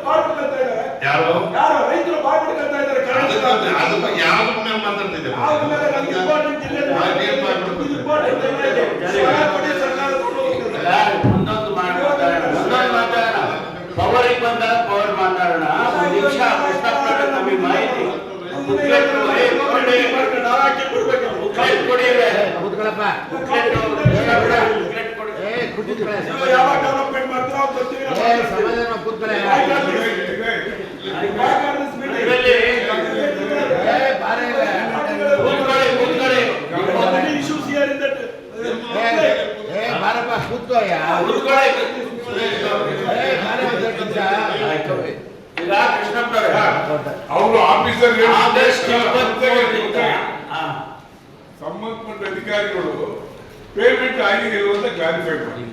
ಮಾಡ್ಬೇಕಂತ ಇದ್ದಾರೆ. ಯಾರು ರೈತರು ಮಾಡ್ಬೇಕಂತ ಇದ್ದಾರೆ. ಯಾವ್ದ್ರ ಮೇಲೆ ಮಾತಾಡ್ತಿದ್ದಾರೆ? ಪವರಿಗೆ ಬಂದಾಗ ಪವರ್ ಮಾತಾಡೋಣ. ನಿಮಿಷ ನಮಗೆ ಮಾಹಿತಿ ಯಾವಾಗ development issues here in that ಅವರು ಆಫೀಸರ್ ಸಂಬಂಧಪಟ್ಟ ಅಧಿಕಾರಿಗಳು ಪೇಮೆಂಟ್ ಆಗಿದೆ ಅಂತ ಕ್ಲಾರಿಫೈ ಮಾಡಿ.